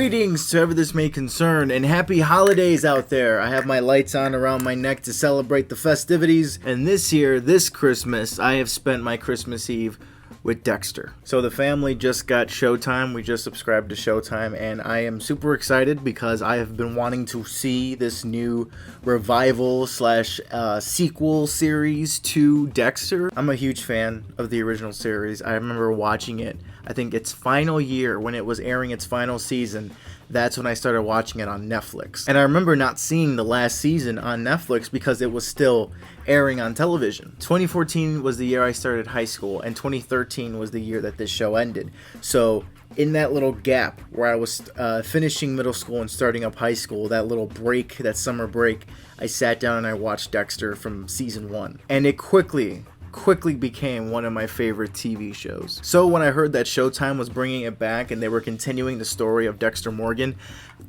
Greetings to whoever this may concern, and happy holidays out there. I have my lights on around my neck to celebrate the festivities, and this Christmas, I have spent my Christmas Eve with Dexter. So the family just got Showtime. We just subscribed to Showtime, and I am super excited because I have been wanting to see this new revival slash sequel series to Dexter. I'm a huge fan of the original series. I remember watching it, I think its final year when it was airing its final season. That's when I started watching it on Netflix. And I remember not seeing the last season on Netflix because it was still airing on television. 2014 was the year I started high school, and 2013 was the year that this show ended. So in that little gap where I was finishing middle school and starting up high school, that little break, that summer break, I sat down and I watched Dexter from season 1. And it quickly became one of my favorite TV shows. So when I heard that Showtime was bringing it back and they were continuing the story of Dexter Morgan,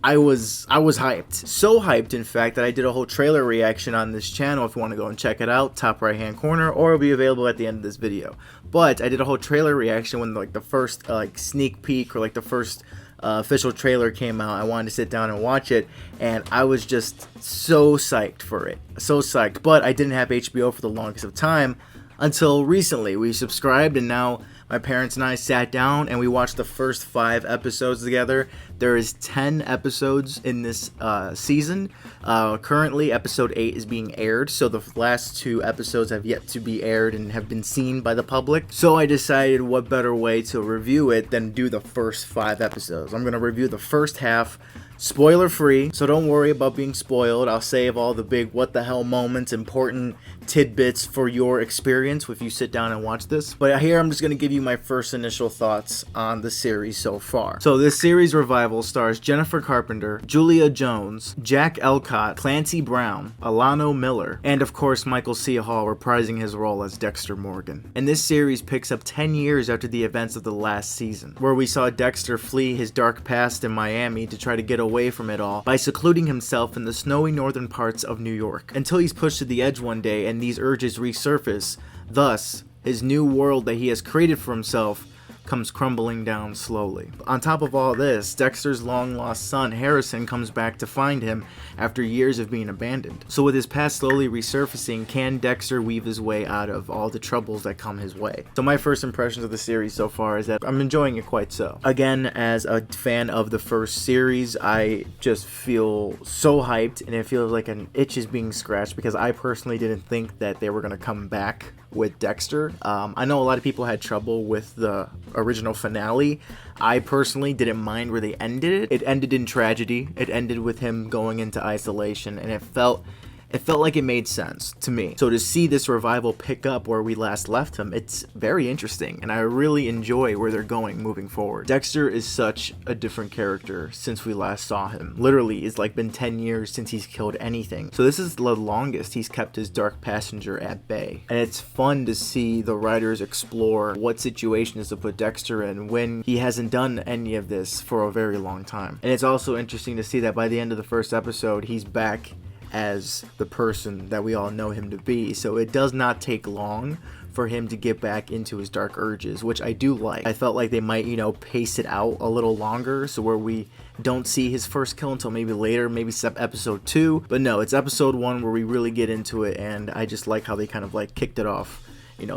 I was hyped. So hyped, in fact, that I did a whole trailer reaction on this channel. If you want to go and check it out, top right hand corner, or it'll be available at the end of this video. But I did a whole trailer reaction when the first sneak peek or the first official trailer came out. I wanted to sit down and watch it, and I was just so psyched for it. So psyched. But I didn't have HBO for the longest of time. Until recently, we subscribed, and now my parents and I sat down and we watched the first 5 episodes together. There is 10 episodes in this season. Currently, episode 8 is being aired, so the last 2 episodes have yet to be aired and have been seen by the public. So I decided what better way to review it than do the first 5 episodes. I'm going to review the first half, spoiler free, so don't worry about being spoiled. I'll save all the big what the hell moments, important tidbits for your experience if you sit down and watch this. But here I'm just going to give you my first initial thoughts on the series so far. So this series revival stars Jennifer Carpenter, Julia Jones, Jack Elcott, Clancy Brown, Alano Miller, and of course Michael C. Hall reprising his role as Dexter Morgan. And this series picks up 10 years after the events of the last season, where we saw Dexter flee his dark past in Miami to try to get away from it all by secluding himself in the snowy northern parts of New York, until he's pushed to the edge one day and these urges resurface. Thus, his new world that he has created for himself comes crumbling down slowly. On top of all this, Dexter's long-lost son, Harrison, comes back to find him after years of being abandoned. So with his past slowly resurfacing, can Dexter weave his way out of all the troubles that come his way? So my first impressions of the series so far is that I'm enjoying it quite so. Again, as a fan of the first series, I just feel so hyped, and it feels like an itch is being scratched because I personally didn't think that they were going to come back with Dexter. I know a lot of people had trouble with the original finale. I personally didn't mind where they ended it. It ended in tragedy. It ended with him going into isolation, and it felt like it made sense to me. So to see this revival pick up where we last left him, it's very interesting, and I really enjoy where they're going moving forward. Dexter is such a different character since we last saw him. Literally, it's been 10 years since he's killed anything. So this is the longest he's kept his dark passenger at bay. And it's fun to see the writers explore what situations to put Dexter in when he hasn't done any of this for a very long time. And it's also interesting to see that by the end of the first episode, he's back as the person that we all know him to be. So it does not take long for him to get back into his dark urges, which I do like. I felt like they might, pace it out a little longer, so where we don't see his first kill until maybe later, maybe episode 2. But no, it's episode 1 where we really get into it, and I just like how they kind of kicked it off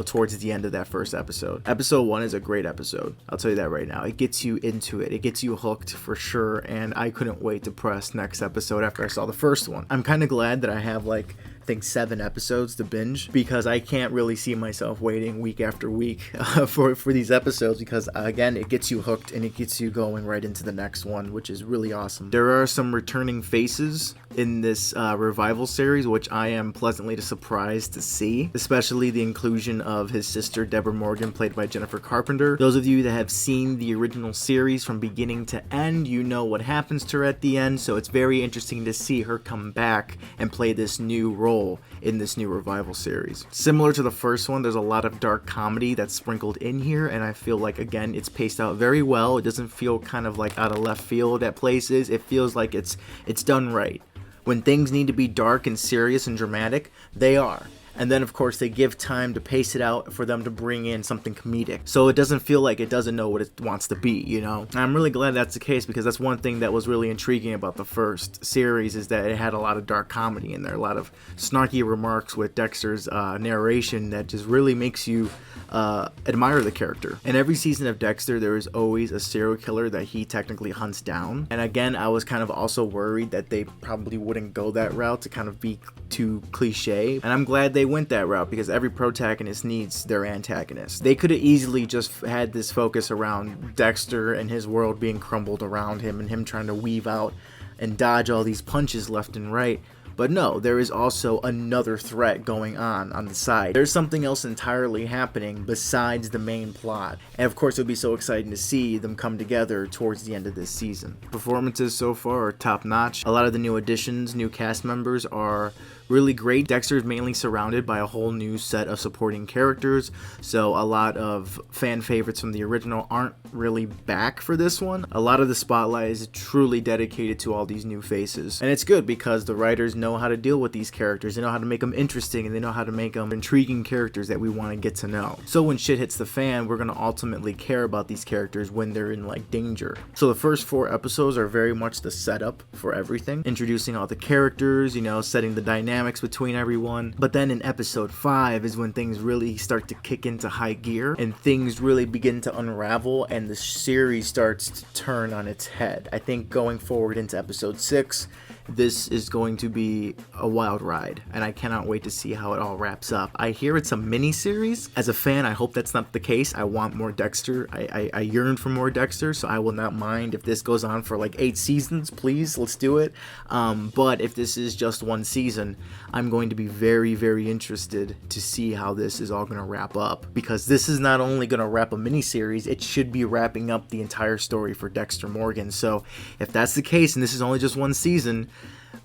towards the end of that first episode. Episode 1 is a great episode. I'll tell you that right now. It gets you into it. It gets you hooked for sure, and I couldn't wait to press next episode after I saw the first one. I'm kind of glad that I have I think 7 episodes to binge, because I can't really see myself waiting week after week for these episodes, because again, it gets you hooked and it gets you going right into the next one, which is really awesome. There are some returning faces in this revival series, which I am pleasantly surprised to see, especially the inclusion of his sister Deborah Morgan, played by Jennifer Carpenter. Those of you that have seen the original series from beginning to end, you know what happens to her at the end, so it's very interesting to see her come back and play this new role in this new revival series. Similar to the first one, there's a lot of dark comedy that's sprinkled in here, and I feel like, again, it's paced out very well. It doesn't feel kind of out of left field at places. It feels like it's done right. When things need to be dark and serious and dramatic, they are. And then, of course, they give time to pace it out for them to bring in something comedic. So it doesn't feel like it doesn't know what it wants to be, you know? And I'm really glad that's the case, because that's one thing that was really intriguing about the first series, is that it had a lot of dark comedy in there, a lot of snarky remarks with Dexter's narration that just really makes you admire the character. In every season of Dexter, there is always a serial killer that he technically hunts down. And again, I was kind of also worried that they probably wouldn't go that route to kind of be too cliche. And I'm glad they went that route, because every protagonist needs their antagonist. They could have easily just had this focus around Dexter and his world being crumbled around him and him trying to weave out and dodge all these punches left and right. But no, there is also another threat going on the side. There's something else entirely happening besides the main plot. And of course, it would be so exciting to see them come together towards the end of this season. Performances so far are top notch. A lot of the new additions, new cast members are really great. Dexter is mainly surrounded by a whole new set of supporting characters, so a lot of fan favorites from the original aren't really back for this one. A lot of the spotlight is truly dedicated to all these new faces, and it's good because the writers know how to deal with these characters. They know how to make them interesting, and they know how to make them intriguing characters that we want to get to know. So when shit hits the fan, we're going to ultimately care about these characters when they're in like danger. So the first 4 episodes are very much the setup for everything, introducing all the characters, you know, setting the dynamics between everyone. But then in episode 5 is when things really start to kick into high gear and things really begin to unravel and the series starts to turn on its head. I think going forward into episode 6, this is going to be a wild ride, and I cannot wait to see how it all wraps up. I hear it's a mini-series. As a fan, I hope that's not the case. I want more Dexter. I yearn for more Dexter, so I will not mind if this goes on for like 8 seasons. Please, let's do it. But if this is just 1 season, I'm going to be very, very interested to see how this is all going to wrap up, because this is not only going to wrap a mini-series, it should be wrapping up the entire story for Dexter Morgan. So if that's the case, and this is only just 1 season,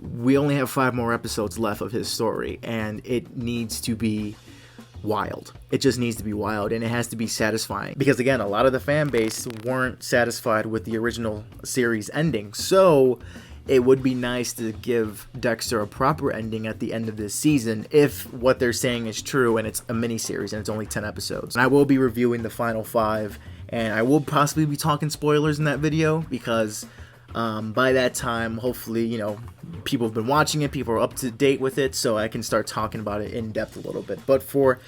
we only have 5 more episodes left of his story, and it needs to be wild. It just needs to be wild, and it has to be satisfying, because again, a lot of the fan base weren't satisfied with the original series ending. So it would be nice to give Dexter a proper ending at the end of this season if what they're saying is true and it's a mini-series and it's only 10 episodes. And I will be reviewing the final 5, and I will possibly be talking spoilers in that video, because by that time, hopefully, you know, people have been watching it, people are up to date with it, so I can start talking about it in depth a little bit. But for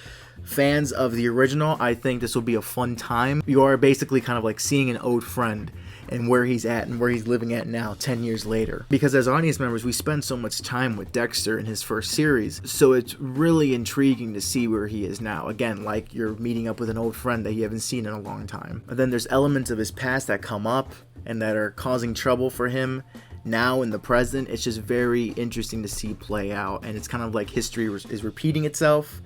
fans of the original, I think this will be a fun time. You are basically kind of like seeing an old friend and where he's at and where he's living at now 10 years later. Because as audience members, we spend so much time with Dexter in his first series, so it's really intriguing to see where he is now. Again, like you're meeting up with an old friend that you haven't seen in a long time. And then there's elements of his past that come up and that are causing trouble for him now in the present. It's just very interesting to see play out, and it's kind of like history is repeating itself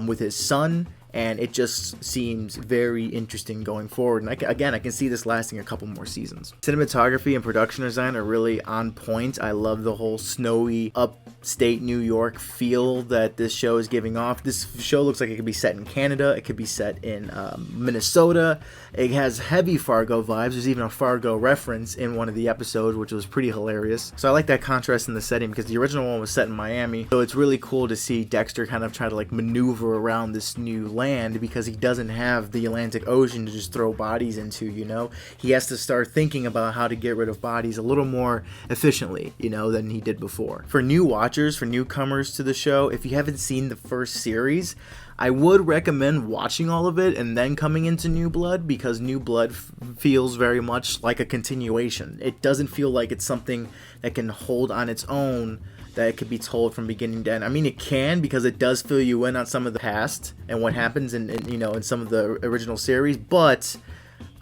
with his son, and it just seems very interesting going forward. And I can see this lasting a couple more seasons. Cinematography and production design are really on point. I love the whole snowy upstate New York feel that this show is giving off. This show looks like it could be set in Canada, it could be set in Minnesota. It has heavy Fargo vibes. There's even a Fargo reference in one of the episodes, which was pretty hilarious. So I like that contrast in the setting, because the original one was set in Miami. So it's really cool to see Dexter kind of try to like maneuver around this new land, because he doesn't have the Atlantic Ocean to just throw bodies into, you know. He has to start thinking about how to get rid of bodies a little more efficiently, you know, than he did before. For new watchers, for newcomers to the show, if you haven't seen the first series, I would recommend watching all of it and then coming into New Blood, because New Blood feels very much like a continuation. It doesn't feel like it's something that can hold on its own, that it could be told from beginning to end. I mean, it can, because it does fill you in on some of the past and what happens in some of the original series, but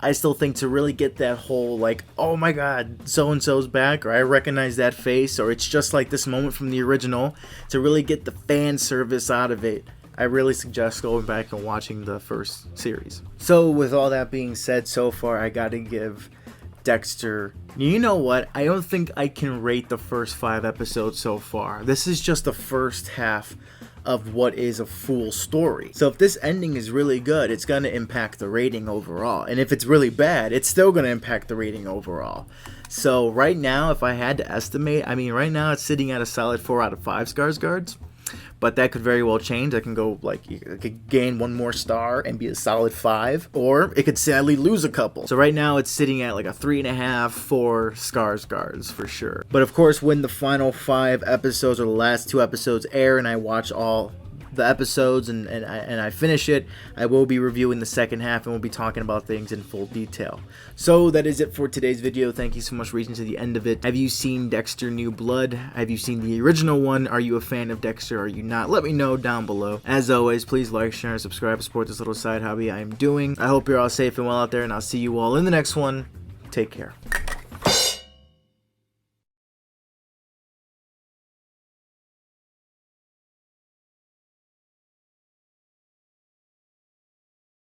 I still think to really get that whole like, oh my god, so-and-so's back, or I recognize that face, or it's just like this moment from the original, to really get the fan service out of it, I really suggest going back and watching the first series. So with all that being said, so far I gotta give Dexter, you know what, I don't think I can rate the first 5 episodes so far. This is just the first half of what is a full story. So if this ending is really good, it's going to impact the rating overall. And if it's really bad, it's still going to impact the rating overall. So right now, if I had to estimate, I mean, right now it's sitting at a solid 4 out of 5 Skarsgårds. but that could very well change. I can go like, it could gain 1 more star and be a solid 5, or it could sadly lose a couple. So right now it's sitting at like a 3.5, 4 Skarsgårds for sure. But of course, when the final 5 episodes or the last 2 episodes air and I watch all the episodes and I finish it, I will be reviewing the second half and we'll be talking about things in full detail. So that is it for today's video. Thank you so much for reaching to the end of it. Have you seen Dexter New Blood? Have you seen the original one? Are you a fan of Dexter? Are you not? Let me know down below. As always, please like, share, and subscribe to support this little side hobby I am doing. I hope you're all safe and well out there, and I'll see you all in the next one. Take care.